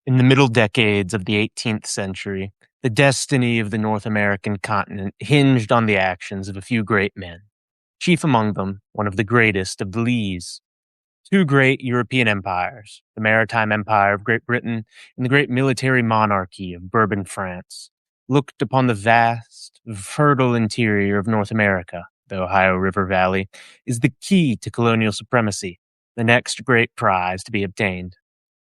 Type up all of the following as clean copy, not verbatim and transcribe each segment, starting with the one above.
In the middle decades of the 18th century, the destiny of the North American continent hinged on the actions of a few great men, chief among them one of the greatest of the Lees. Two great European empires, the maritime empire of Great Britain and the great military monarchy of Bourbon France, looked upon the vast, fertile interior of North America, the Ohio River Valley, as the key to colonial supremacy, the next great prize to be obtained.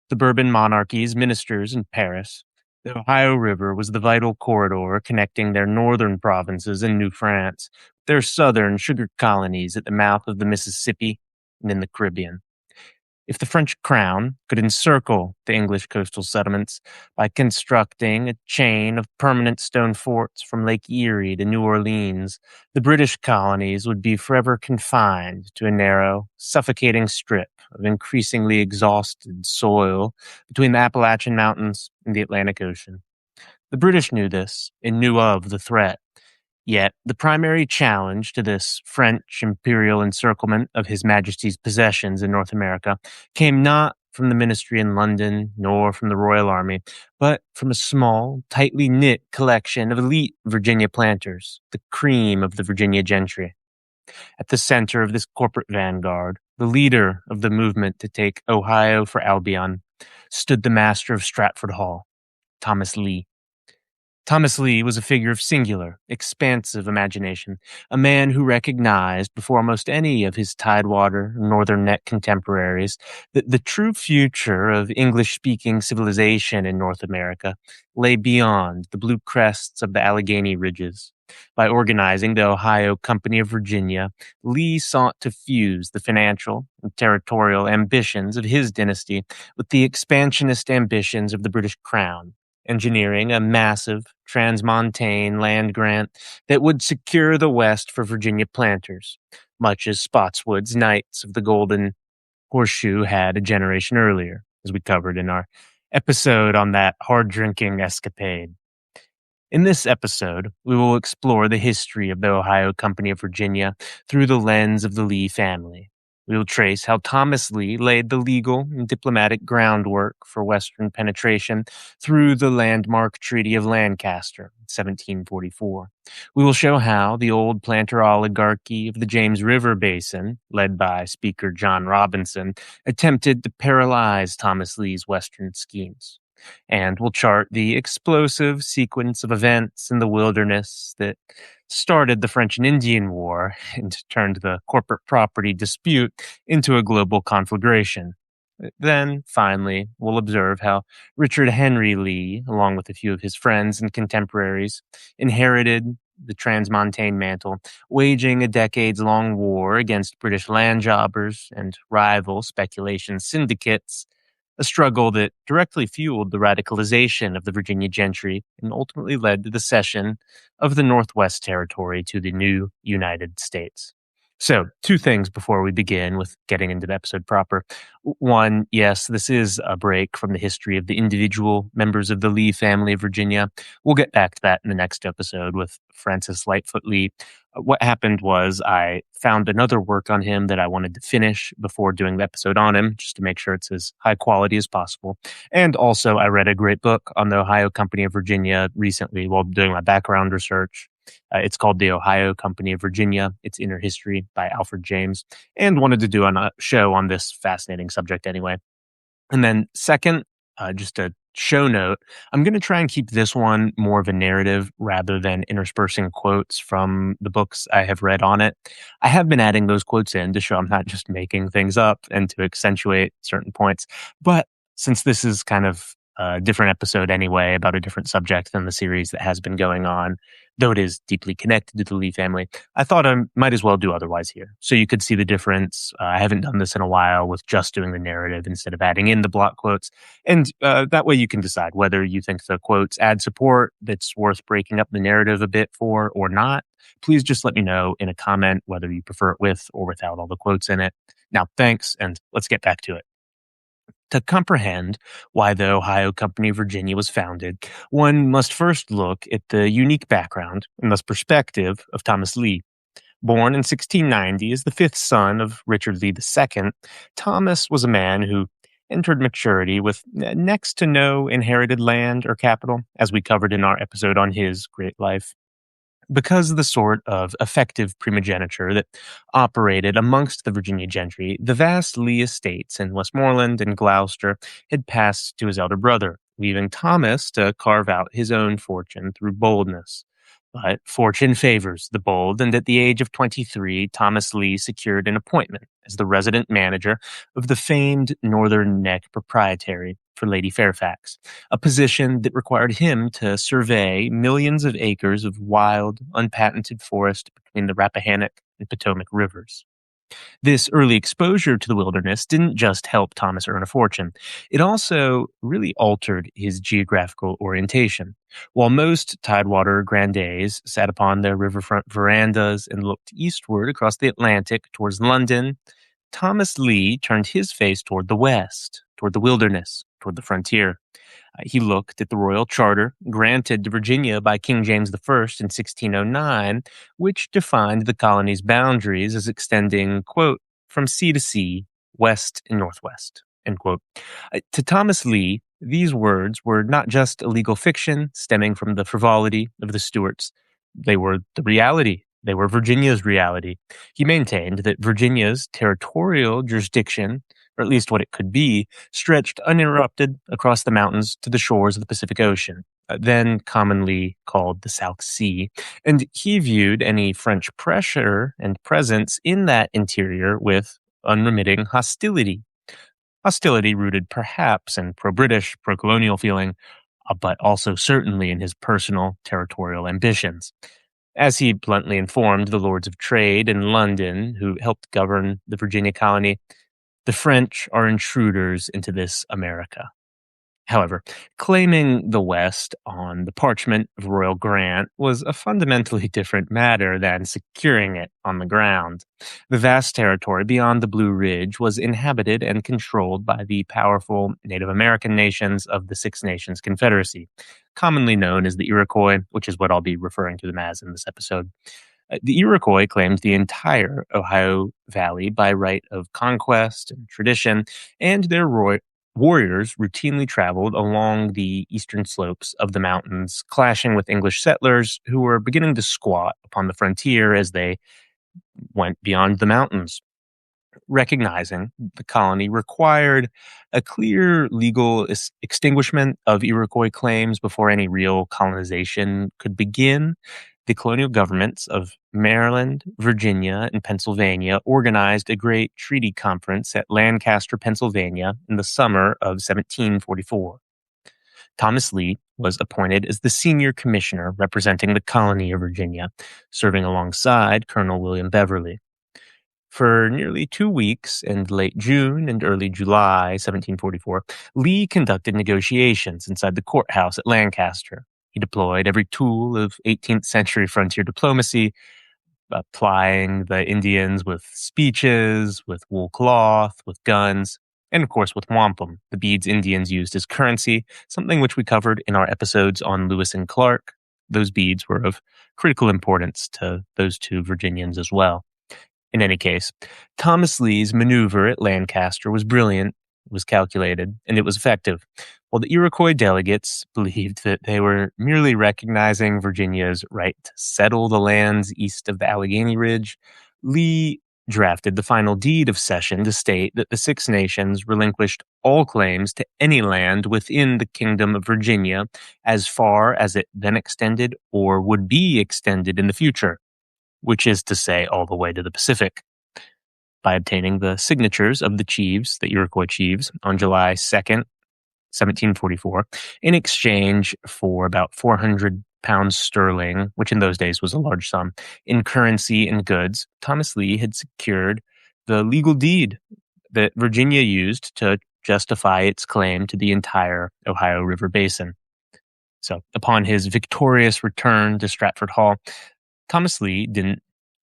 The Bourbon monarchy's ministers in Paris, the Ohio River was the vital corridor connecting their northern provinces in New France, their southern sugar colonies at the mouth of the Mississippi and in the Caribbean. If the French crown could encircle the English coastal settlements by constructing a chain of permanent stone forts from Lake Erie to New Orleans, the British colonies would be forever confined to a narrow, suffocating strip of increasingly exhausted soil between the Appalachian Mountains and the Atlantic Ocean. The British knew this and knew of the threat. Yet, the primary challenge to this French imperial encirclement of His Majesty's possessions in North America came not from the ministry in London nor from the Royal Army, but from a small, tightly knit collection of elite Virginia planters, the cream of the Virginia Gentry. At the center of this corporate vanguard, the leader of the movement to take Ohio for Albion, stood the master of Stratford Hall, Thomas Lee. Thomas Lee was a figure of singular, expansive imagination, a man who recognized before almost any of his Tidewater Northern Neck contemporaries that the true future of English-speaking civilization in North America lay beyond the blue crests of the Allegheny Ridges. By organizing the Ohio Company of Virginia, Lee sought to fuse the financial and territorial ambitions of his dynasty with the expansionist ambitions of the British Crown, engineering a massive transmontane land grant that would secure the West for Virginia planters, much as Spotswood's Knights of the Golden Horseshoe had a generation earlier, as we covered in our episode on that hard-drinking escapade. In this episode, we will explore the history of the Ohio Company of Virginia through the lens of the Lee family. We will trace how Thomas Lee laid the legal and diplomatic groundwork for Western penetration through the landmark Treaty of Lancaster in 1744. We will show how the old planter oligarchy of the James River Basin, led by Speaker John Robinson, attempted to paralyze Thomas Lee's Western schemes. And we'll chart the explosive sequence of events in the wilderness that started the French and Indian War and turned the corporate property dispute into a global conflagration. Then, finally, we'll observe how Richard Henry Lee, along with a few of his friends and contemporaries, inherited the transmontane mantle, waging a decades-long war against British land jobbers and rival speculation syndicates, a struggle that directly fueled the radicalization of the Virginia Gentry and ultimately led to the cession of the Northwest Territory to the new United States. So, two things before we begin with getting into the episode proper. One, yes, this is a break from the history of the individual members of the Lee family of Virginia. We'll get back to that in the next episode with Francis Lightfoot Lee. What happened was I found another work on him that I wanted to finish before doing the episode on him, just to make sure it's as high quality as possible. And also, I read a great book on the Ohio Company of Virginia recently while doing my background research. It's called The Ohio Company of Virginia, Its Inner History by Alfred James, and wanted to do a show on this fascinating subject anyway. And then second, just a show note, I'm going to try and keep this one more of a narrative rather than interspersing quotes from the books I have read on it. I have been adding those quotes in to show I'm not just making things up and to accentuate certain points. But since this is kind of a different episode anyway, about a different subject than the series that has been going on, though it is deeply connected to the Lee family, I thought I might as well do otherwise here. So you could see the difference. I haven't done this in a while with just doing the narrative instead of adding in the block quotes. And that way you can decide whether you think the quotes add support that's worth breaking up the narrative a bit for or not. Please just let me know in a comment whether you prefer it with or without all the quotes in it. Now, thanks, and let's get back to it. To comprehend why the Ohio Company of Virginia was founded, one must first look at the unique background and thus perspective of Thomas Lee. Born in 1690 as the fifth son of Richard Lee II, Thomas was a man who entered maturity with next to no inherited land or capital, as we covered in our episode on his great life. Because of the sort of effective primogeniture that operated amongst the Virginia gentry, the vast Lee estates in Westmoreland and Gloucester had passed to his elder brother, leaving Thomas to carve out his own fortune through boldness. But fortune favors the bold, and at the age of 23, Thomas Lee secured an appointment as the resident manager of the famed Northern Neck Proprietary for Lady Fairfax, a position that required him to survey millions of acres of wild, unpatented forest between the Rappahannock and Potomac rivers. This early exposure to the wilderness didn't just help Thomas earn a fortune, it also really altered his geographical orientation. While most tidewater grandees sat upon their riverfront verandas and looked eastward across the Atlantic towards London, Thomas Lee turned his face toward the west, toward the wilderness, toward the frontier. He looked at the royal charter granted to Virginia by King James I in 1609, which defined the colony's boundaries as extending, quote, from sea to sea, west and northwest, end quote. To Thomas Lee, these words were not just a legal fiction stemming from the frivolity of the Stuarts. They were the reality. They were Virginia's reality. He maintained that Virginia's territorial jurisdiction, or at least what it could be, stretched uninterrupted across the mountains to the shores of the Pacific Ocean, then commonly called the South Sea, and he viewed any French pressure and presence in that interior with unremitting hostility. Hostility rooted perhaps in pro-British, pro-colonial feeling, but also certainly in his personal territorial ambitions. As he bluntly informed the Lords of Trade in London, who helped govern the Virginia colony, the French are intruders into this America. However, claiming the West on the parchment of royal grant was a fundamentally different matter than securing it on the ground. The vast territory beyond the Blue Ridge was inhabited and controlled by the powerful Native American nations of the Six Nations Confederacy, commonly known as the Iroquois, which is what I'll be referring to them as in this episode. The Iroquois claimed the entire Ohio Valley by right of conquest and tradition, and their warriors routinely traveled along the eastern slopes of the mountains, clashing with English settlers who were beginning to squat upon the frontier as they went beyond the mountains. Recognizing the colony required a clear legal extinguishment of Iroquois claims before any real colonization could begin, the colonial governments of Maryland, Virginia, and Pennsylvania organized a great treaty conference at Lancaster, Pennsylvania in the summer of 1744. Thomas Lee was appointed as the senior commissioner representing the colony of Virginia, serving alongside Colonel William Beverly. For nearly 2 weeks in late June and early July 1744, Lee conducted negotiations inside the courthouse at Lancaster. He deployed every tool of 18th century frontier diplomacy, plying the Indians with speeches, with wool cloth, with guns, and of course with wampum, the beads Indians used as currency, something which we covered in our episodes on Lewis and Clark. Those beads were of critical importance to those two Virginians as well. In any case, Thomas Lee's maneuver at Lancaster was brilliant, it was calculated, and it was effective. While the Iroquois delegates believed that they were merely recognizing Virginia's right to settle the lands east of the Allegheny Ridge, Lee drafted the final deed of cession to state that the Six Nations relinquished all claims to any land within the Kingdom of Virginia as far as it then extended or would be extended in the future, which is to say all the way to the Pacific. By obtaining the signatures of the chiefs, the Iroquois chiefs, on July 2nd, 1744, in exchange for about 400 pounds sterling, which in those days was a large sum, in currency and goods, Thomas Lee had secured the legal deed that Virginia used to justify its claim to the entire Ohio River basin. So, upon his victorious return to Stratford Hall, Thomas Lee didn't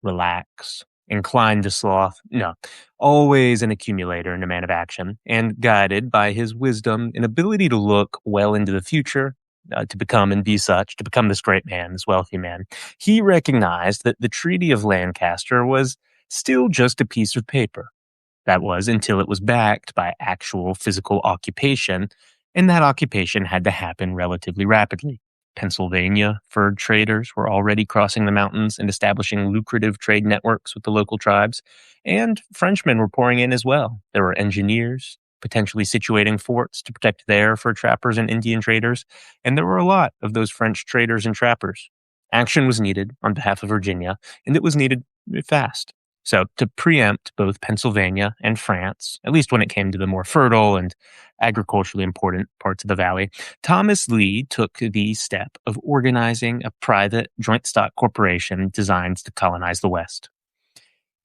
relax, inclined to sloth. No, always an accumulator and a man of action, and guided by his wisdom and ability to look well into the future, to become and be such, to become this great man, this wealthy man. He recognized that the Treaty of Lancaster was still just a piece of paper. That was until it was backed by actual physical occupation, and that occupation had to happen relatively rapidly. Pennsylvania fur traders were already crossing the mountains and establishing lucrative trade networks with the local tribes, and Frenchmen were pouring in as well. There were engineers, potentially situating forts to protect their fur trappers and Indian traders, and there were a lot of those French traders and trappers. Action was needed on behalf of Virginia, and it was needed fast. So, to preempt both Pennsylvania and France, at least when it came to the more fertile and agriculturally important parts of the valley, Thomas Lee took the step of organizing a private joint stock corporation designed to colonize the West.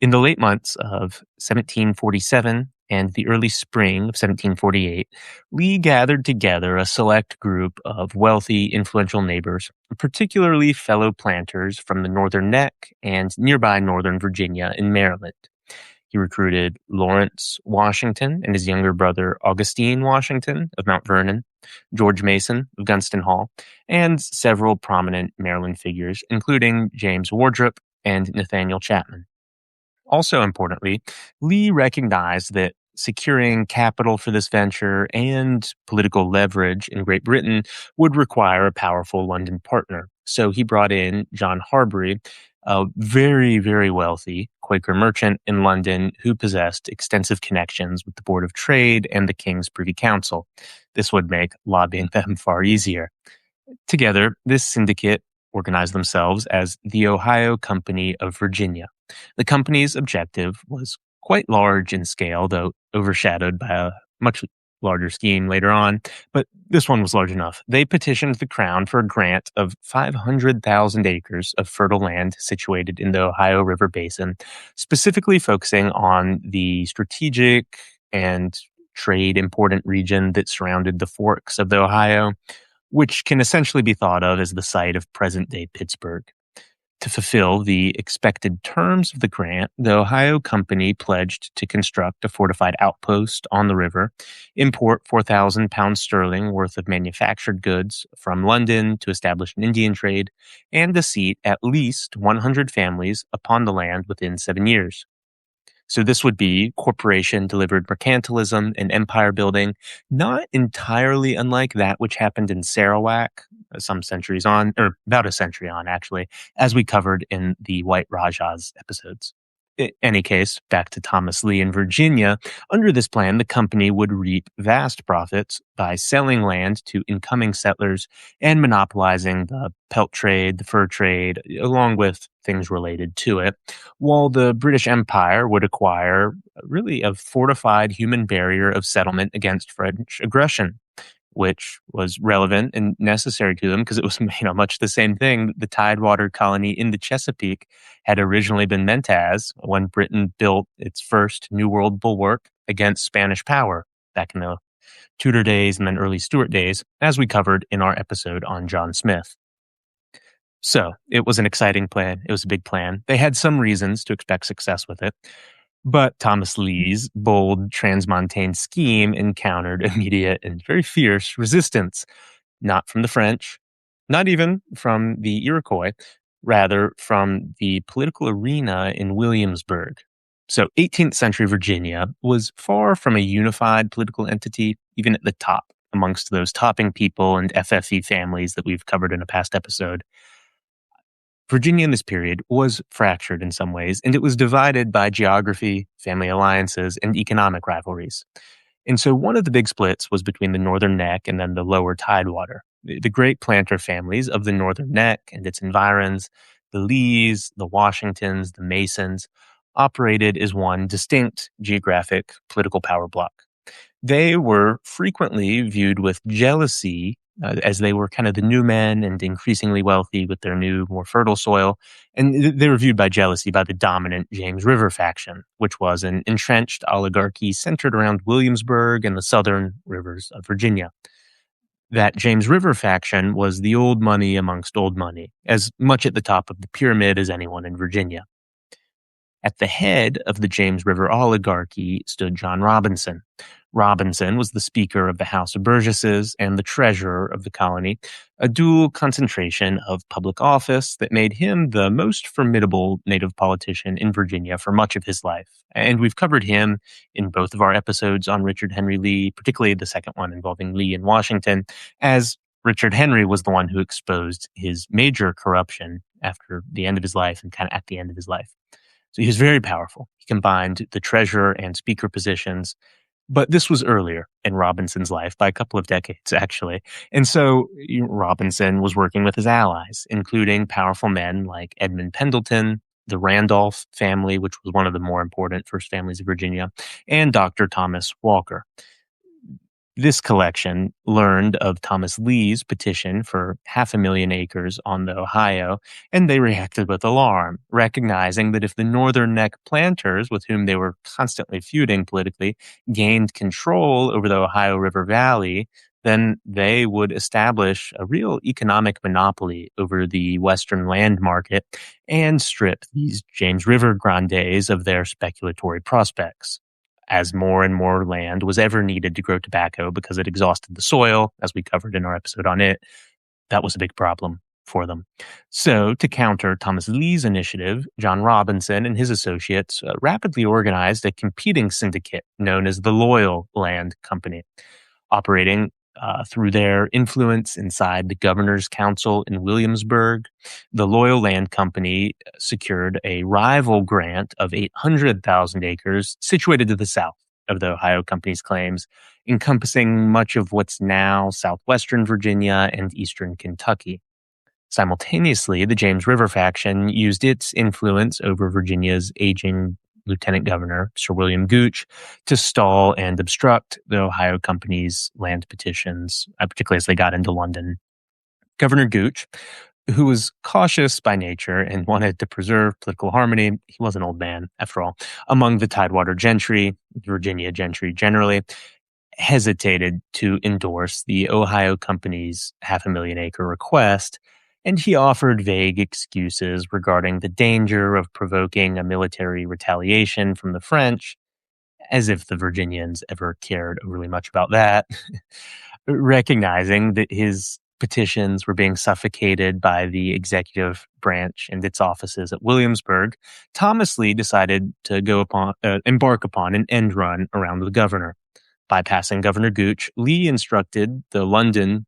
In the late months of 1747 and the early spring of 1748, Lee gathered together a select group of wealthy, influential neighbors, particularly fellow planters from the Northern Neck and nearby Northern Virginia and Maryland. He recruited Lawrence Washington and his younger brother Augustine Washington of Mount Vernon, George Mason of Gunston Hall, and several prominent Maryland figures, including James Wardrop and Nathaniel Chapman. Also importantly, Lee recognized that securing capital for this venture and political leverage in Great Britain would require a powerful London partner. So he brought in John Harbury, a very, very wealthy Quaker merchant in London who possessed extensive connections with the Board of Trade and the King's Privy Council. This would make lobbying them far easier. Together, this syndicate organized themselves as the Ohio Company of Virginia. The company's objective was quite large in scale, though overshadowed by a much larger scheme later on, but this one was large enough. They petitioned the Crown for a grant of 500,000 acres of fertile land situated in the Ohio River Basin, specifically focusing on the strategic and trade important region that surrounded the forks of the Ohio, which can essentially be thought of as the site of present-day Pittsburgh. To fulfill the expected terms of the grant, the Ohio Company pledged to construct a fortified outpost on the river, import 4,000 pounds sterling worth of manufactured goods from London to establish an Indian trade, and to seat at least 100 families upon the land within 7 years. So this would be corporation-delivered mercantilism and empire building, not entirely unlike that which happened in Sarawak some centuries on, or about a century on, actually, as we covered in the White Rajas episodes. In any case, back to Thomas Lee in Virginia, under this plan, the company would reap vast profits by selling land to incoming settlers and monopolizing the pelt trade, the fur trade, along with things related to it, while the British Empire would acquire really a fortified human barrier of settlement against French aggression, which was relevant and necessary to them because it was much the same thing the Tidewater colony in the Chesapeake had originally been meant as when Britain built its first New World bulwark against Spanish power back in the Tudor days and then early Stuart days, as we covered in our episode on John Smith. So it was an exciting plan. It was a big plan. They had some reasons to expect success with it. But Thomas Lee's bold transmontane scheme encountered immediate and very fierce resistance, not from the French, not even from the Iroquois, rather from the political arena in Williamsburg. So 18th century Virginia was far from a unified political entity, even at the top, amongst those topping people and FFE families that we've covered in a past episode. Virginia in this period was fractured in some ways, and it was divided by geography, family alliances, and economic rivalries. And so one of the big splits was between the Northern Neck and then the lower Tidewater. The great planter families of the Northern Neck and its environs, the Lees, the Washingtons, the Masons, operated as one distinct geographic political power block. They were frequently viewed with jealousy as they were kind of the new men and increasingly wealthy with their new, more fertile soil. And they were viewed by jealousy by the dominant James River faction, which was an entrenched oligarchy centered around Williamsburg and the southern rivers of Virginia. That James River faction was the old money amongst old money, as much at the top of the pyramid as anyone in Virginia. At the head of the James River oligarchy stood John Robinson. Robinson was the Speaker of the House of Burgesses and the Treasurer of the colony, a dual concentration of public office that made him the most formidable native politician in Virginia for much of his life. And we've covered him in both of our episodes on Richard Henry Lee, particularly the second one involving Lee in Washington, as Richard Henry was the one who exposed his major corruption after the end of his life and kind of at the end of his life. So he was very powerful. He combined the treasurer and speaker positions, but this was earlier in Robinson's life by a couple of decades, actually. And so Robinson was working with his allies, including powerful men like Edmund Pendleton, the Randolph family, which was one of the more important first families of Virginia, and Dr. Thomas Walker. This collection learned of Thomas Lee's petition for 500,000 acres on the Ohio, and they reacted with alarm, recognizing that if the Northern Neck planters, with whom they were constantly feuding politically, gained control over the Ohio River Valley, then they would establish a real economic monopoly over the Western land market and strip these James River grandees of their speculatory prospects. As more and more land was ever needed to grow tobacco because it exhausted the soil, as we covered in our episode on it, that was a big problem for them. So, to counter Thomas Lee's initiative, John Robinson and his associates rapidly organized a competing syndicate known as the Loyal Land Company, operating through their influence inside the Governor's Council in Williamsburg. The Loyal Land Company secured a rival grant of 800,000 acres situated to the south of the Ohio Company's claims, encompassing much of what's now southwestern Virginia and eastern Kentucky. Simultaneously, the James River faction used its influence over Virginia's aging Lieutenant Governor, Sir William Gooch, to stall and obstruct the Ohio Company's land petitions, particularly as they got into London. Governor Gooch, who was cautious by nature and wanted to preserve political harmony, he was an old man, after all, among the Tidewater gentry, Virginia gentry generally, hesitated to endorse the Ohio Company's 500,000 acre request, and he offered vague excuses regarding the danger of provoking a military retaliation from the French, as if the Virginians ever cared overly much about that. Recognizing that his petitions were being suffocated by the executive branch and its offices at Williamsburg, Thomas Lee decided to embark upon an end run around the governor. Bypassing Governor Gooch, Lee instructed the London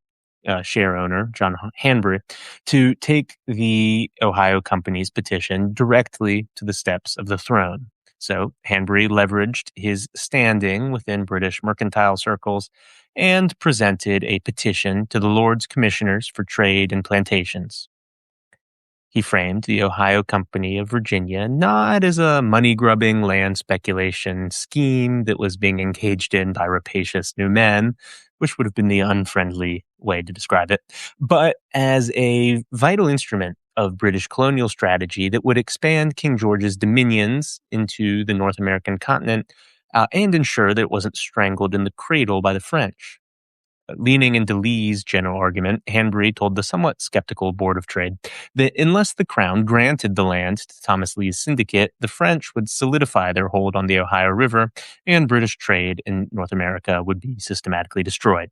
share owner, John Hanbury, to take the Ohio Company's petition directly to the steps of the throne. So Hanbury leveraged his standing within British mercantile circles and presented a petition to the Lords Commissioners for Trade and Plantations. He framed the Ohio Company of Virginia not as a money-grubbing land speculation scheme that was being engaged in by rapacious new men, which would have been the unfriendly way to describe it, but as a vital instrument of British colonial strategy that would expand King George's dominions into the North American continent and ensure that it wasn't strangled in the cradle by the French. Leaning into Lee's general argument, Hanbury told the somewhat skeptical Board of Trade that unless the Crown granted the land to Thomas Lee's syndicate, the French would solidify their hold on the Ohio River, and British trade in North America would be systematically destroyed.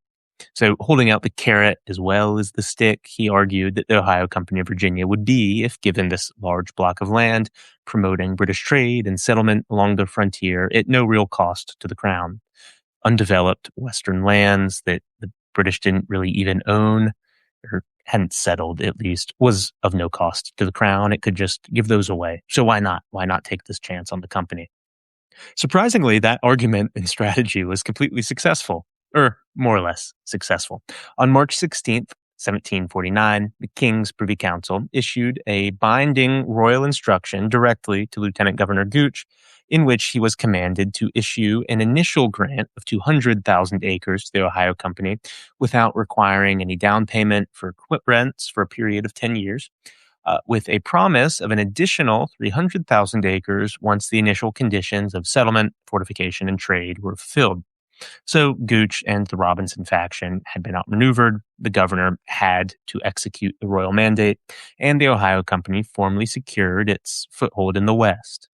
So, holding out the carrot as well as the stick, he argued that the Ohio Company of Virginia would be, if given this large block of land, promoting British trade and settlement along the frontier at no real cost to the Crown. Undeveloped Western lands that the British didn't really even own, or hadn't settled at least, was of no cost to the Crown. It could just give those away. So why not? Why not take this chance on the company? Surprisingly, that argument and strategy was completely successful, or more or less successful. On March 16th, 1749, the King's Privy Council issued a binding royal instruction directly to Lieutenant Governor Gooch, in which he was commanded to issue an initial grant of 200,000 acres to the Ohio Company without requiring any down payment for quit rents for a period of 10 years, with a promise of an additional 300,000 acres once the initial conditions of settlement, fortification, and trade were fulfilled. So Gooch and the Robinson faction had been outmaneuvered, the governor had to execute the royal mandate, and the Ohio Company formally secured its foothold in the West.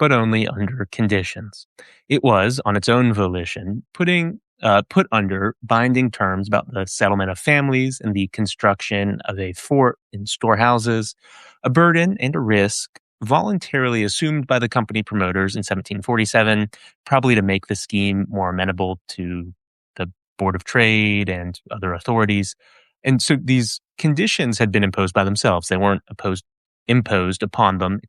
but only under conditions. It was, on its own volition, put under binding terms about the settlement of families and the construction of a fort and storehouses, a burden and a risk voluntarily assumed by the company promoters in 1747, probably to make the scheme more amenable to the Board of Trade and other authorities. And so these conditions had been imposed by themselves. They weren't imposed upon them,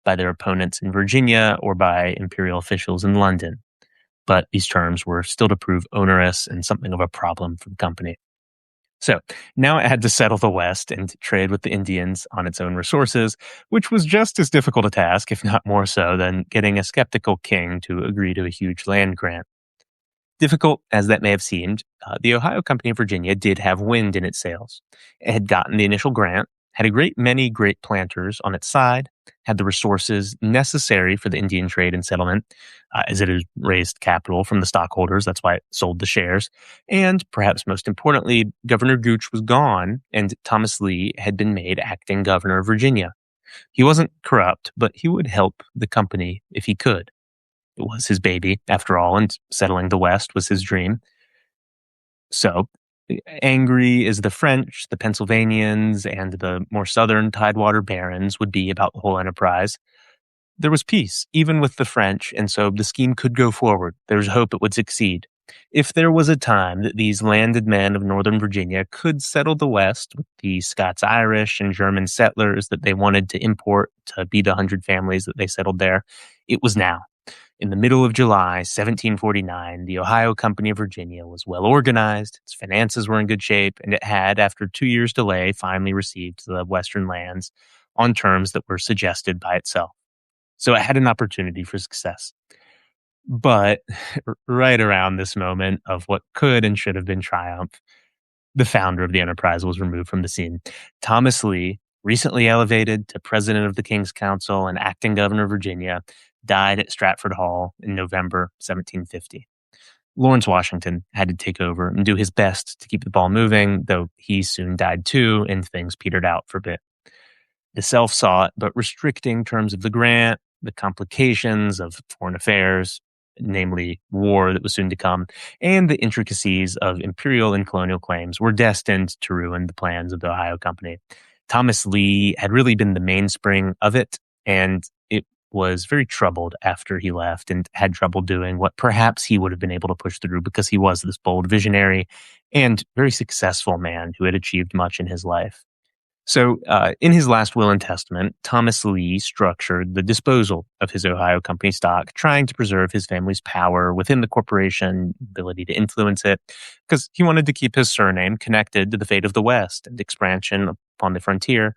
by their opponents in Virginia or by imperial officials in London. But these terms were still to prove onerous and something of a problem for the company. So now it had to settle the West and trade with the Indians on its own resources, which was just as difficult a task, if not more so, than getting a skeptical king to agree to a huge land grant. Difficult as that may have seemed, the Ohio Company of Virginia did have wind in its sails. It had gotten the initial grant, had a great many great planters on its side, had the resources necessary for the Indian trade and settlement, as it had raised capital from the stockholders. That's why it sold the shares. And perhaps most importantly, Governor Gooch was gone, and Thomas Lee had been made acting governor of Virginia. He wasn't corrupt, but he would help the company if he could. It was his baby, after all, and settling the West was his dream. So, angry as the French, the Pennsylvanians, and the more southern Tidewater barons would be about the whole enterprise, there was peace, even with the French, and so the scheme could go forward. There was hope it would succeed. If there was a time that these landed men of northern Virginia could settle the West with the Scots-Irish and German settlers that they wanted to import to be the 100 families that they settled there, it was now. In the middle of July 1749, the Ohio Company of Virginia was well organized, its finances were in good shape, and it had, after 2 years' delay, finally received the western lands on terms that were suggested by itself. So it had an opportunity for success. But right around this moment of what could and should have been triumph, the founder of the enterprise was removed from the scene. Thomas Lee, recently elevated to president of the King's Council and acting governor of Virginia, died at Stratford Hall in November 1750. Lawrence Washington had to take over and do his best to keep the ball moving, though he soon died too, and things petered out for a bit. The self-sought but restricting terms of the grant, the complications of foreign affairs, namely war that was soon to come, and the intricacies of imperial and colonial claims were destined to ruin the plans of the Ohio Company. Thomas Lee had really been the mainspring of it, and it was very troubled after he left and had trouble doing what perhaps he would have been able to push through because he was this bold visionary and very successful man who had achieved much in his life. So in his last will and testament, Thomas Lee structured the disposal of his Ohio Company stock, trying to preserve his family's power within the corporation, ability to influence it, because he wanted to keep his surname connected to the fate of the West and expansion upon the frontier.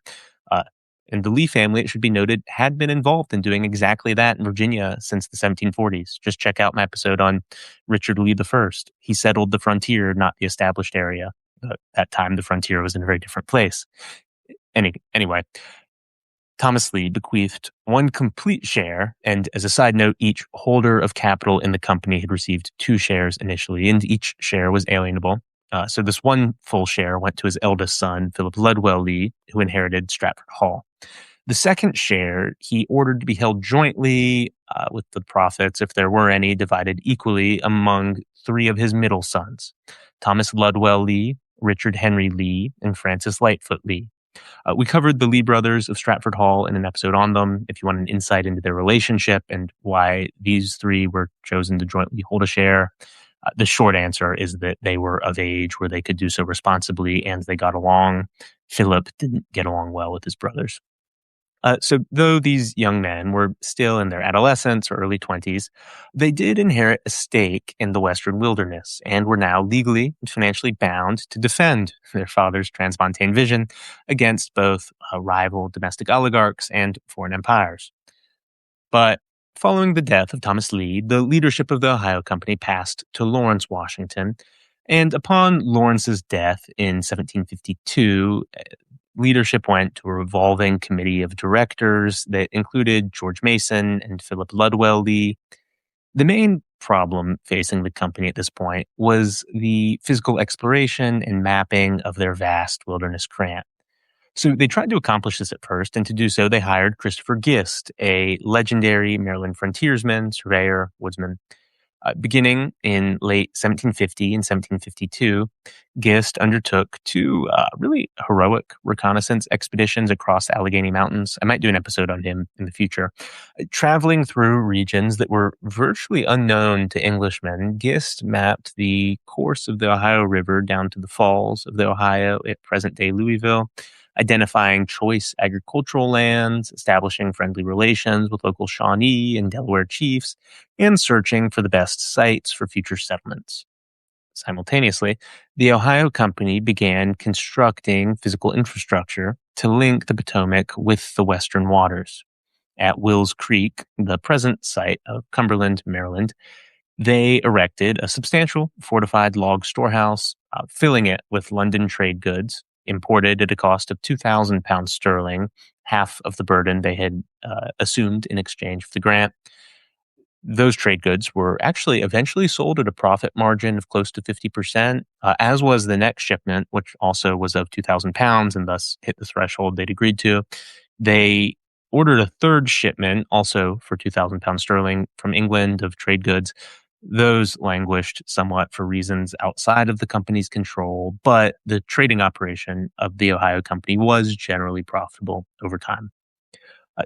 And the Lee family, it should be noted, had been involved in doing exactly that in Virginia since the 1740s. Just check out my episode on Richard Lee I. He settled the frontier, not the established area. At that time, the frontier was in a very different place. Anyway, Thomas Lee bequeathed one complete share, and as a side note, each holder of capital in the company had received 2 shares initially, and each share was alienable. So this one full share went to his eldest son, Philip Ludwell Lee, who inherited Stratford Hall. The second share he ordered to be held jointly with the profits, if there were any, divided equally among 3 of his middle sons, Thomas Ludwell Lee, Richard Henry Lee, and Francis Lightfoot Lee. We covered the Lee brothers of Stratford Hall in an episode on them. If you want an insight into their relationship and why these 3 were chosen to jointly hold a share, the short answer is that they were of age where they could do so responsibly and they got along. Philip didn't get along well with his brothers. So though these young men were still in their adolescence or early 20s, they did inherit a stake in the Western wilderness and were now legally and financially bound to defend their father's transmontane vision against both rival domestic oligarchs and foreign empires. But following the death of Thomas Lee, the leadership of the Ohio Company passed to Lawrence Washington, and upon Lawrence's death in 1752, leadership went to a revolving committee of directors that included George Mason and Philip Ludwell Lee. The main problem facing the company at this point was the physical exploration and mapping of their vast wilderness grant. So they tried to accomplish this at first, and to do so, they hired Christopher Gist, a legendary Maryland frontiersman, surveyor, woodsman. Beginning in late 1750 and 1752, Gist undertook two really heroic reconnaissance expeditions across the Allegheny Mountains. I might do an episode on him in the future. Traveling through regions that were virtually unknown to Englishmen, Gist mapped the course of the Ohio River down to the falls of the Ohio at present-day Louisville, identifying choice agricultural lands, establishing friendly relations with local Shawnee and Delaware chiefs, and searching for the best sites for future settlements. Simultaneously, the Ohio Company began constructing physical infrastructure to link the Potomac with the western waters. At Wills Creek, the present site of Cumberland, Maryland, they erected a substantial fortified log storehouse, filling it with London trade goods, imported at a cost of 2,000 pounds sterling, half of the burden they had assumed in exchange for the grant. Those trade goods were actually eventually sold at a profit margin of close to 50%, as was the next shipment, which also was of 2,000 pounds and thus hit the threshold they'd agreed to. They ordered a third shipment, also for 2,000 pounds sterling, from England of trade goods. Those languished somewhat for reasons outside of the company's control, but the trading operation of the Ohio Company was generally profitable over time.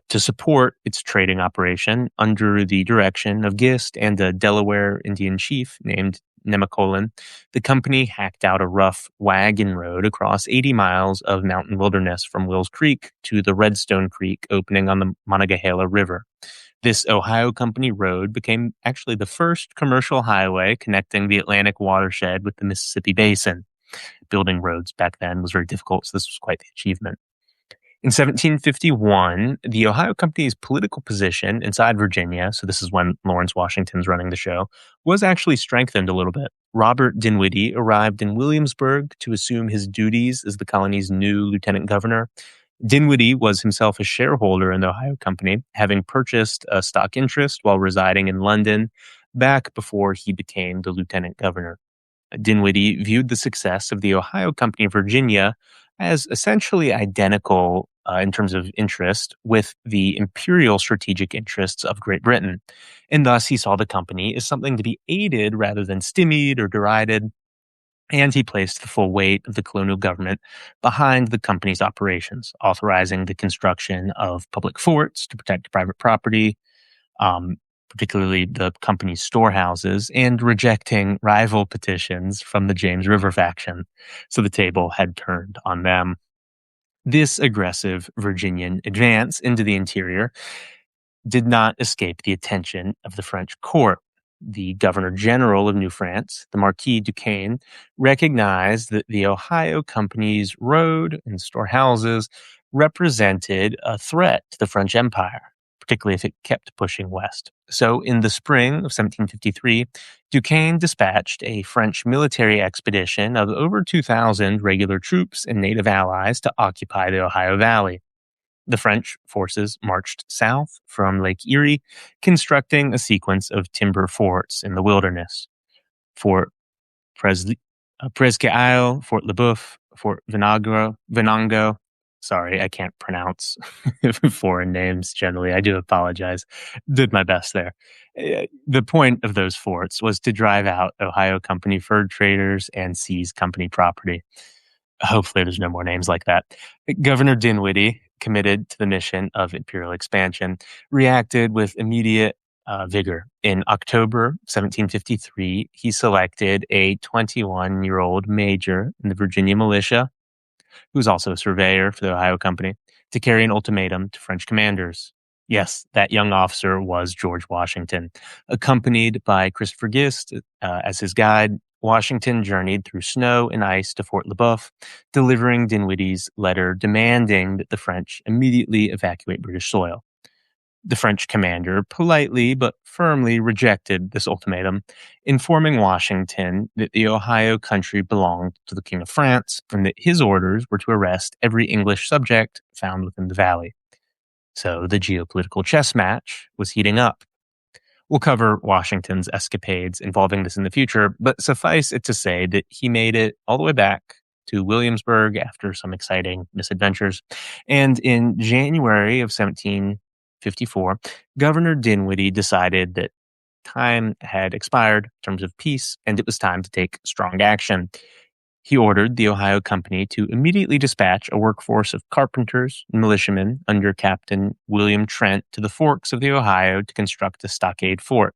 To support its trading operation under the direction of Gist and a Delaware Indian chief named Nemacolin, the company hacked out a rough wagon road across 80 miles of mountain wilderness from Wills Creek to the Redstone Creek opening on the Monongahela River. This Ohio Company road became actually the first commercial highway connecting the Atlantic watershed with the Mississippi Basin. Building roads back then was very difficult, so this was quite the achievement. In 1751, the Ohio Company's political position inside Virginia, so this is when Lawrence Washington's running the show, was actually strengthened a little bit. Robert Dinwiddie arrived in Williamsburg to assume his duties as the colony's new lieutenant governor. Dinwiddie was himself a shareholder in the Ohio Company, having purchased a stock interest while residing in London back before he became the lieutenant governor. Dinwiddie viewed the success of the Ohio Company of Virginia as essentially identical in terms of interest with the imperial strategic interests of Great Britain, and thus he saw the company as something to be aided rather than stymied or derided, and he placed the full weight of the colonial government behind the company's operations, authorizing the construction of public forts to protect private property, particularly the company's storehouses, and rejecting rival petitions from the James River faction. So the table had turned on them. This aggressive Virginian advance into the interior did not escape the attention of the French court. The Governor General of New France, the Marquis Duquesne, recognized that the Ohio Company's road and storehouses represented a threat to the French Empire, particularly if it kept pushing west. So in the spring of 1753, Duquesne dispatched a French military expedition of over 2,000 regular troops and native allies to occupy the Ohio Valley. The French forces marched south from Lake Erie, constructing a sequence of timber forts in the wilderness. Fort Presque Isle, Fort Le Boeuf, Fort Venango. Sorry, I can't pronounce foreign names generally. I do apologize. Did my best there. The point of those forts was to drive out Ohio Company fur traders and seize company property. Hopefully there's no more names like that. Governor Dinwiddie, committed to the mission of imperial expansion, reacted with immediate vigor. In October 1753, he selected a 21-year-old major in the Virginia militia, who was also a surveyor for the Ohio Company, to carry an ultimatum to French commanders. Yes, that young officer was George Washington. Accompanied by Christopher Gist as his guide, Washington journeyed through snow and ice to Fort Le Boeuf, delivering Dinwiddie's letter demanding that the French immediately evacuate British soil. The French commander politely but firmly rejected this ultimatum, informing Washington that the Ohio country belonged to the King of France and that his orders were to arrest every English subject found within the valley. So the geopolitical chess match was heating up. We'll cover Washington's escapades involving this in the future, but suffice it to say that he made it all the way back to Williamsburg after some exciting misadventures. And in January of 1754, Governor Dinwiddie decided that time had expired in terms of peace, and it was time to take strong action. He ordered the Ohio Company to immediately dispatch a workforce of carpenters and militiamen under Captain William Trent to the forks of the Ohio to construct a stockade fort.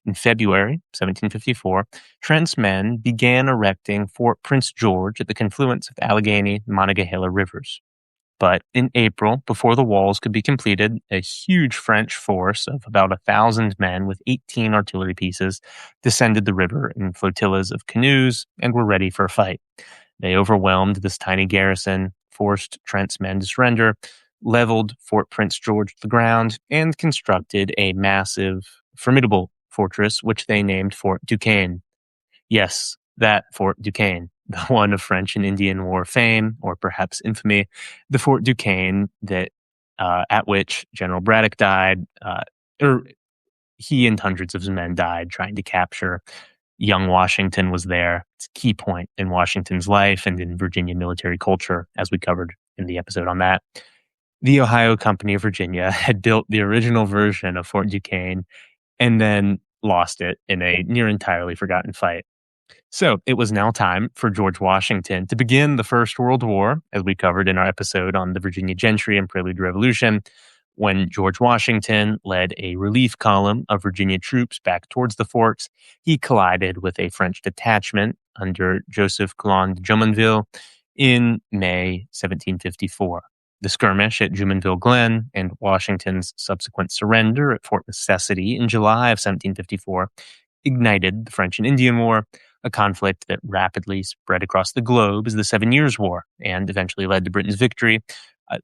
In February 1754, Trent's men began erecting Fort Prince George at the confluence of the Allegheny and Monongahela rivers. But in April, before the walls could be completed, a huge French force of about 1,000 men with 18 artillery pieces descended the river in flotillas of canoes and were ready for a fight. They overwhelmed this tiny garrison, forced Trent's men to surrender, leveled Fort Prince George to the ground, and constructed a massive, formidable fortress, which they named Fort Duquesne. Yes, that Fort Duquesne, the one of French and Indian War fame, or perhaps infamy, the Fort Duquesne that at which General Braddock died, or he and hundreds of his men died trying to capture. Young Washington was there. It's a key point in Washington's life and in Virginia military culture, as we covered in the episode on that. The Ohio Company of Virginia had built the original version of Fort Duquesne and then lost it in a near entirely forgotten fight. So it was now time for George Washington to begin the First World War, as we covered in our episode on the Virginia Gentry and Prelude to Revolution, when George Washington led a relief column of Virginia troops back towards the forks. He collided with a French detachment under Joseph Coulon de Jumonville in May 1754. The skirmish at Jumonville Glen and Washington's subsequent surrender at Fort Necessity in July of 1754 ignited the French and Indian War, a conflict that rapidly spread across the globe as the 7 Years' War and eventually led to Britain's victory,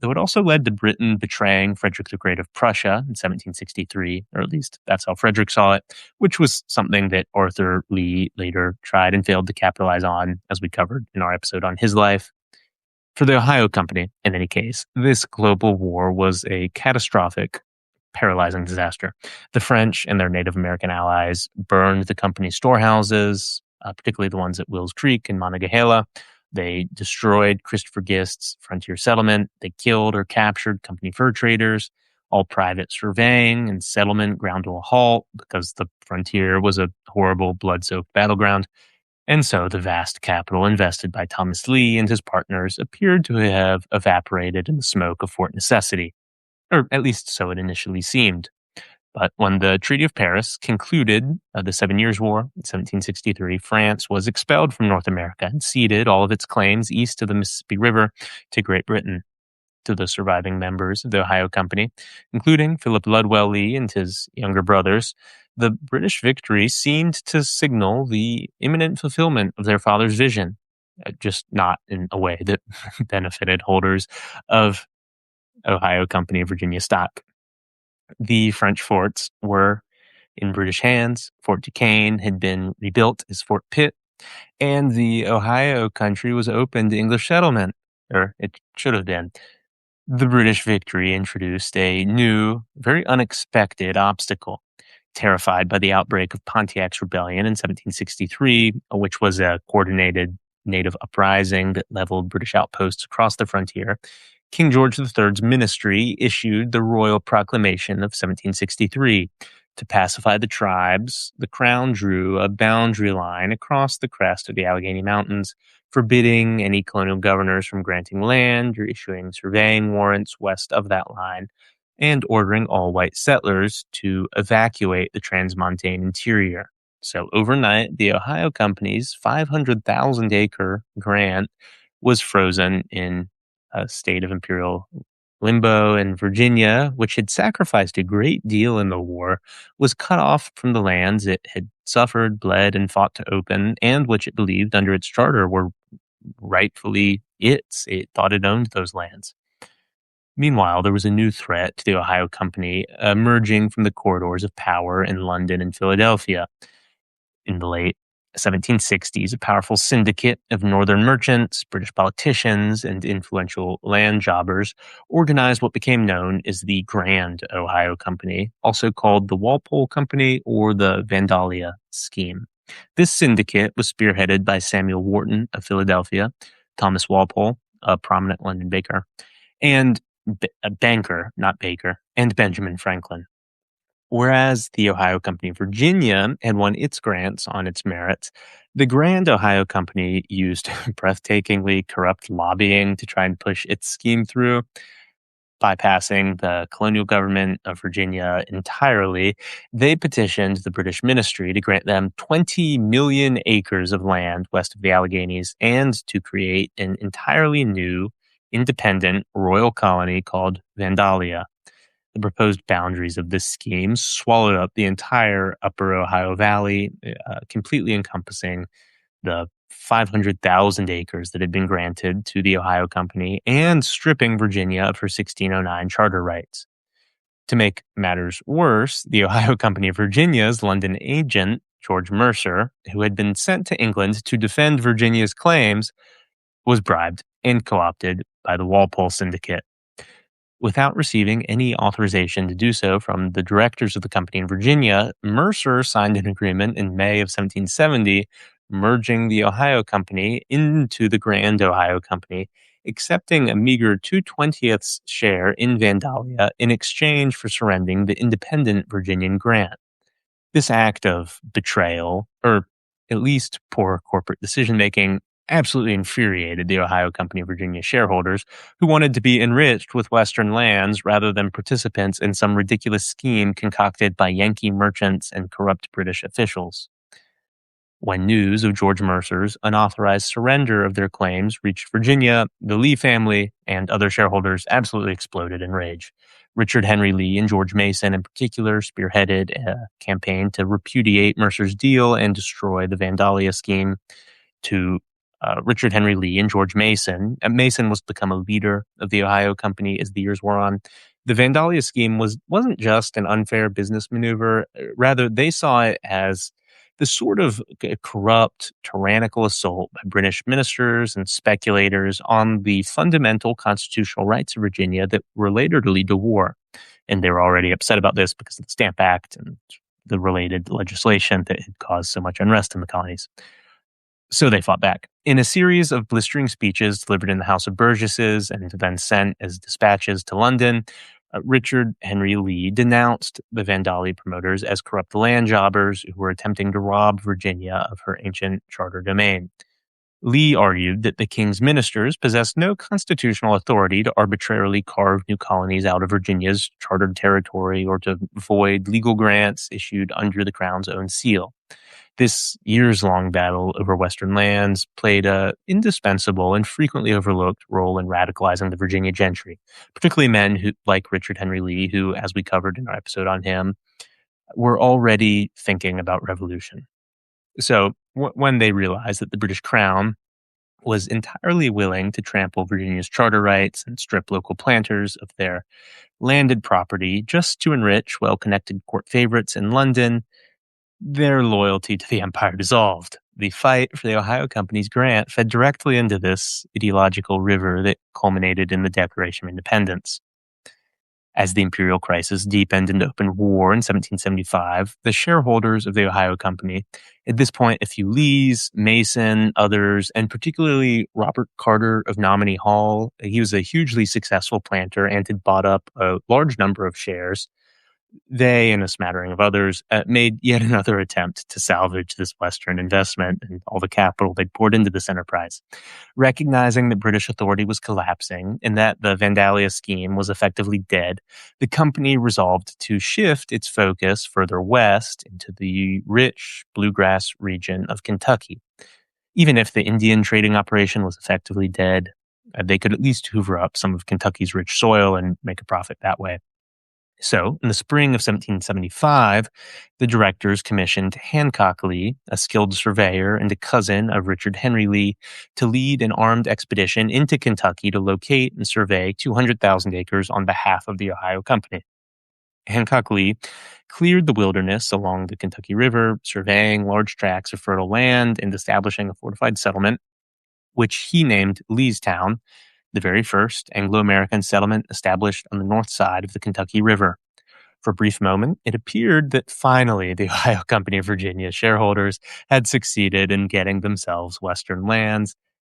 though it also led to Britain betraying Frederick the Great of Prussia in 1763, or at least that's how Frederick saw it, which was something that Arthur Lee later tried and failed to capitalize on, as we covered in our episode on his life. For the Ohio Company, in any case, this global war was a catastrophic, paralyzing disaster. The French and their Native American allies burned the company's storehouses, particularly the ones at Wills Creek and Monongahela. They destroyed Christopher Gist's frontier settlement. They killed or captured company fur traders. All private surveying and settlement ground to a halt because the frontier was a horrible, blood-soaked battleground. And so the vast capital invested by Thomas Lee and his partners appeared to have evaporated in the smoke of Fort Necessity, or at least so it initially seemed. But when the Treaty of Paris concluded the 7 Years' War in 1763, France was expelled from North America and ceded all of its claims east of the Mississippi River to Great Britain. To the surviving members of the Ohio Company, including Philip Ludwell Lee and his younger brothers, the British victory seemed to signal the imminent fulfillment of their father's vision, just not in a way that benefited holders of Ohio Company of Virginia stock. The French forts were in British hands. Fort Duquesne had been rebuilt as Fort Pitt, and the Ohio country was open to English settlement, or it should have been. The British victory introduced a new, very unexpected obstacle. Terrified by the outbreak of Pontiac's Rebellion in 1763, which was a coordinated native uprising that leveled British outposts across the frontier, King George III's ministry issued the Royal Proclamation of 1763. To pacify the tribes, the crown drew a boundary line across the crest of the Allegheny Mountains, forbidding any colonial governors from granting land or issuing surveying warrants west of that line, and ordering all white settlers to evacuate the transmontane interior. So overnight, the Ohio Company's 500,000-acre grant was frozen in a state of imperial limbo, and Virginia, which had sacrificed a great deal in the war, was cut off from the lands it had suffered, bled, and fought to open, and which it believed under its charter were rightfully its. It thought it owned those lands. Meanwhile, there was a new threat to the Ohio Company emerging from the corridors of power in London and Philadelphia. In the late 1760s, a powerful syndicate of northern merchants, British politicians, and influential land jobbers organized what became known as the Grand Ohio Company, also called the Walpole Company or the Vandalia scheme. This syndicate was spearheaded by Samuel Wharton of Philadelphia, Thomas Walpole, a prominent London baker, and a banker, not baker, and Benjamin Franklin. Whereas the Ohio Company of Virginia had won its grants on its merits, the Grand Ohio Company used breathtakingly corrupt lobbying to try and push its scheme through. Bypassing the colonial government of Virginia entirely, they petitioned the British ministry to grant them 20 million acres of land west of the Alleghenies and to create an entirely new, independent royal colony called Vandalia. The proposed boundaries of this scheme swallowed up the entire upper Ohio Valley, completely encompassing the 500,000 acres that had been granted to the Ohio Company and stripping Virginia of her 1609 charter rights. To make matters worse, the Ohio Company of Virginia's London agent, George Mercer, who had been sent to England to defend Virginia's claims, was bribed and co-opted by the Walpole Syndicate. Without receiving any authorization to do so from the directors of the company in Virginia, Mercer signed an agreement in May of 1770 merging the Ohio Company into the Grand Ohio Company, accepting a meager 2/20ths share in Vandalia in exchange for surrendering the independent Virginian grant. This act of betrayal, or at least poor corporate decision-making, absolutely infuriated the Ohio Company of Virginia shareholders who wanted to be enriched with Western lands rather than participants in some ridiculous scheme concocted by Yankee merchants and corrupt British officials. When news of George Mercer's unauthorized surrender of their claims reached Virginia, the Lee family and other shareholders absolutely exploded in rage. Richard Henry Lee and George Mason in particular spearheaded a campaign to repudiate Mercer's deal and destroy the Vandalia scheme. To Richard Henry Lee and George Mason, Mason was to become a leader of the Ohio Company as the years wore on. The Vandalia scheme wasn't just an unfair business maneuver. Rather, they saw it as the sort of corrupt, tyrannical assault by British ministers and speculators on the fundamental constitutional rights of Virginia that were later to lead to war. And they were already upset about this because of the Stamp Act and the related legislation that had caused so much unrest in the colonies. So they fought back. In a series of blistering speeches delivered in the House of Burgesses and then sent as dispatches to London, Richard Henry Lee denounced the Vandalia promoters as corrupt land jobbers who were attempting to rob Virginia of her ancient charter domain. Lee argued that the king's ministers possessed no constitutional authority to arbitrarily carve new colonies out of Virginia's chartered territory or to void legal grants issued under the crown's own seal. This years-long battle over Western lands played an indispensable and frequently overlooked role in radicalizing the Virginia Gentry, particularly men who, like Richard Henry Lee, who, as we covered in our episode on him, were already thinking about revolution. So when they realized that the British Crown was entirely willing to trample Virginia's charter rights and strip local planters of their landed property just to enrich well-connected court favorites in London, their loyalty to the empire dissolved. The fight for the Ohio Company's grant fed directly into this ideological river that culminated in the Declaration of Independence. As the imperial crisis deepened into open war in 1775, the shareholders of the Ohio Company, at this point a few Lees, Mason, others, and particularly Robert Carter of Nominee Hall, he was a hugely successful planter and had bought up a large number of shares. They and a smattering of others made yet another attempt to salvage this Western investment and all the capital they'd poured into this enterprise. Recognizing that British authority was collapsing and that the Vandalia scheme was effectively dead, the company resolved to shift its focus further west into the rich bluegrass region of Kentucky. Even if the Indian trading operation was effectively dead, they could at least hoover up some of Kentucky's rich soil and make a profit that way. So, in the spring of 1775, the directors commissioned Hancock Lee, a skilled surveyor and a cousin of Richard Henry Lee, to lead an armed expedition into Kentucky to locate and survey 200,000 acres on behalf of the Ohio Company. Hancock Lee cleared the wilderness along the Kentucky River, surveying large tracts of fertile land and establishing a fortified settlement, which he named Leestown, the very first Anglo-American settlement established on the north side of the Kentucky River. For a brief moment, it appeared that finally the Ohio Company of Virginia shareholders had succeeded in getting themselves Western lands.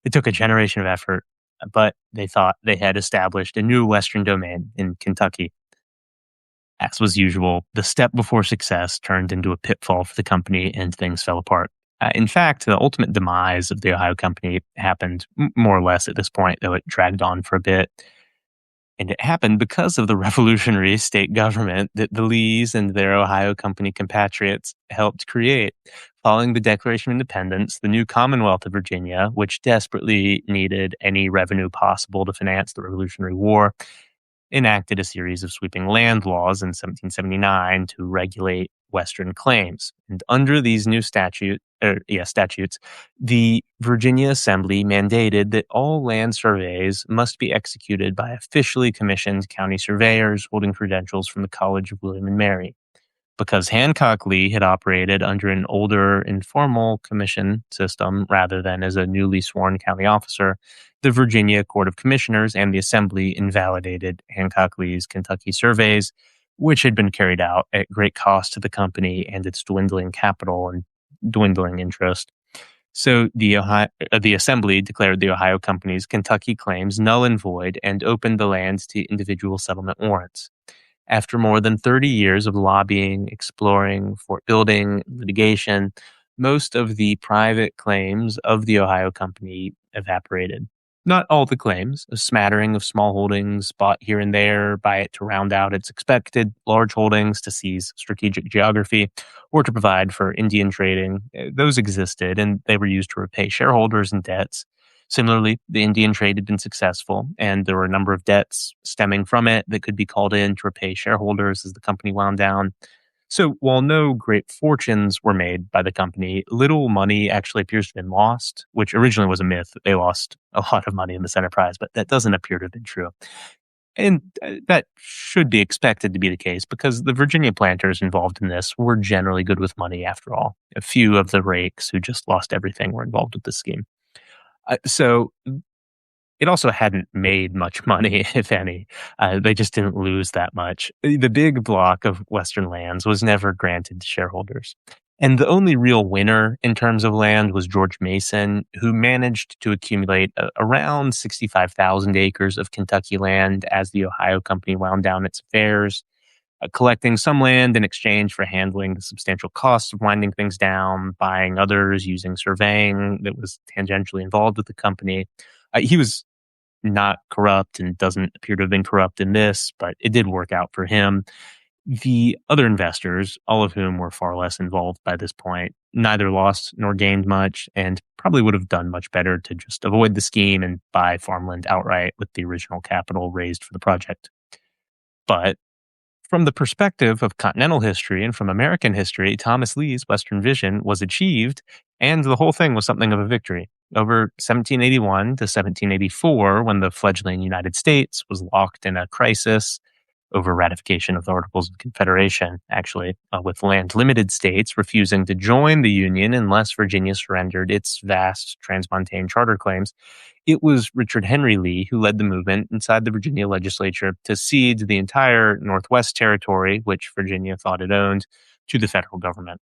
It took a generation of effort, but they thought they had established a new Western domain in Kentucky. As was usual, the step before success turned into a pitfall for the company and things fell apart. In fact, the ultimate demise of the Ohio Company happened more or less at this point, though it dragged on for a bit. And it happened because of the revolutionary state government that the Lees and their Ohio Company compatriots helped create. Following the Declaration of Independence, the new Commonwealth of Virginia, which desperately needed any revenue possible to finance the Revolutionary War, enacted a series of sweeping land laws in 1779 to regulate Western claims. And under these new statutes, the Virginia Assembly mandated that all land surveys must be executed by officially commissioned county surveyors holding credentials from the College of William and Mary. Because Hancock Lee had operated under an older informal commission system rather than as a newly sworn county officer, the Virginia Court of Commissioners and the Assembly invalidated Hancock Lee's Kentucky surveys, which had been carried out at great cost to the company and its dwindling capital and dwindling interest. So the Assembly declared the Ohio Company's Kentucky claims null and void and opened the lands to individual settlement warrants. After more than 30 years of lobbying, exploring, fort building, litigation, most of the private claims of the Ohio Company evaporated. Not all the claims, a smattering of small holdings bought here and there by it to round out its expected large holdings to seize strategic geography or to provide for Indian trading, those existed and they were used to repay shareholders and debts. Similarly, the Indian trade had been successful, and there were a number of debts stemming from it that could be called in to repay shareholders as the company wound down. So while no great fortunes were made by the company, little money actually appears to have been lost, which originally was a myth. They lost a lot of money in this enterprise, but that doesn't appear to have been true. And that should be expected to be the case because the Virginia planters involved in this were generally good with money after all. A few of the rakes who just lost everything were involved with this scheme. So it also hadn't made much money, if any. They just didn't lose that much. The big block of Western lands was never granted to shareholders. And the only real winner in terms of land was George Mason, who managed to accumulate around 65,000 acres of Kentucky land as the Ohio Company wound down its affairs, collecting some land in exchange for handling the substantial costs of winding things down, buying others, using surveying that was tangentially involved with the company. He was not corrupt and doesn't appear to have been corrupt in this, but it did work out for him. The other investors, all of whom were far less involved by this point, neither lost nor gained much and probably would have done much better to just avoid the scheme and buy farmland outright with the original capital raised for the project. But from the perspective of continental history and from American history, Thomas Lee's Western vision was achieved, and the whole thing was something of a victory. Over 1781 to 1784, when the fledgling United States was locked in a crisis over ratification of the Articles of Confederation, actually, with land-limited states refusing to join the Union unless Virginia surrendered its vast transmontane charter claims, it was Richard Henry Lee who led the movement inside the Virginia legislature to cede the entire Northwest Territory, which Virginia thought it owned, to the federal government.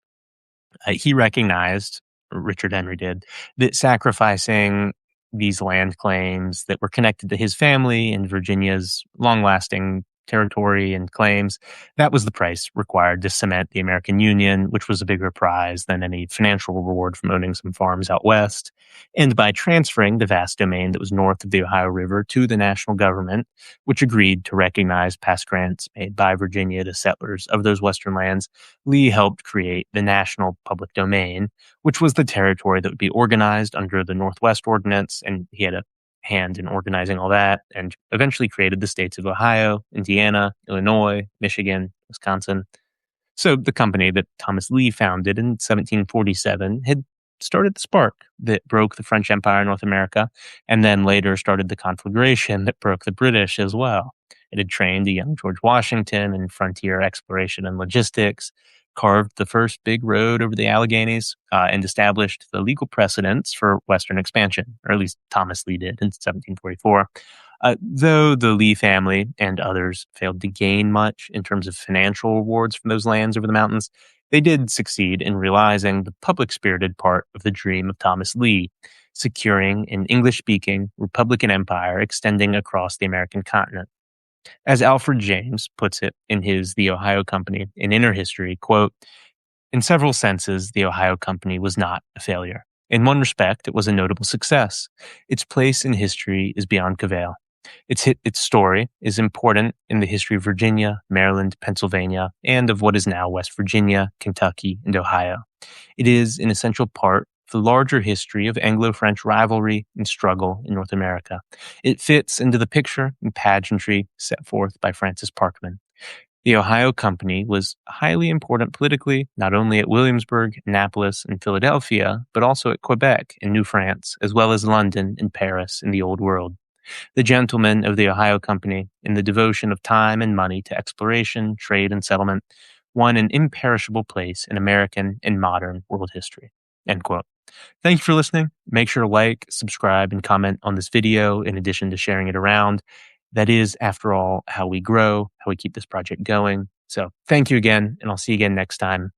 He recognized, Richard Henry did, that sacrificing these land claims that were connected to his family and Virginia's long-lasting territory and claims, that was the price required to cement the American Union, which was a bigger prize than any financial reward from owning some farms out west. And by transferring the vast domain that was north of the Ohio River to the national government, which agreed to recognize past grants made by Virginia to settlers of those western lands, Lee helped create the national public domain, which was the territory that would be organized under the Northwest Ordinance, and he had a hand in organizing all that, and eventually created the states of Ohio, Indiana, Illinois, Michigan, Wisconsin. So the company that Thomas Lee founded in 1747 had started the spark that broke the French Empire in North America, and then later started the conflagration that broke the British as well. It had trained a young George Washington in frontier exploration and logistics, carved the first big road over the Alleghenies, and established the legal precedents for Western expansion, or at least Thomas Lee did in 1744. Though the Lee family and others failed to gain much in terms of financial rewards from those lands over the mountains, they did succeed in realizing the public-spirited part of the dream of Thomas Lee. securing an English-speaking Republican empire extending across the American continent. As Alfred James puts it in his The Ohio Company in Inner History, quote, "In several senses, the Ohio Company was not a failure. In one respect, it was a notable success. Its place in history is beyond cavil. Its story is important in the history of Virginia, Maryland, Pennsylvania, and of what is now West Virginia, Kentucky, and Ohio. It is an essential part of the larger history of Anglo-French rivalry and struggle in North America. It fits into the picture and pageantry set forth by Francis Parkman. The Ohio Company was highly important politically, not only at Williamsburg, Annapolis, and Philadelphia, but also at Quebec and New France, as well as London and Paris in the Old World. The gentlemen of the Ohio Company, in the devotion of time and money to exploration, trade, and settlement, won an imperishable place in American and modern world history." End quote. Thank you for listening. Make sure to like, subscribe, and comment on this video in addition to sharing it around. That is, after all, how we grow, how we keep this project going. So thank you again, and I'll see you again next time.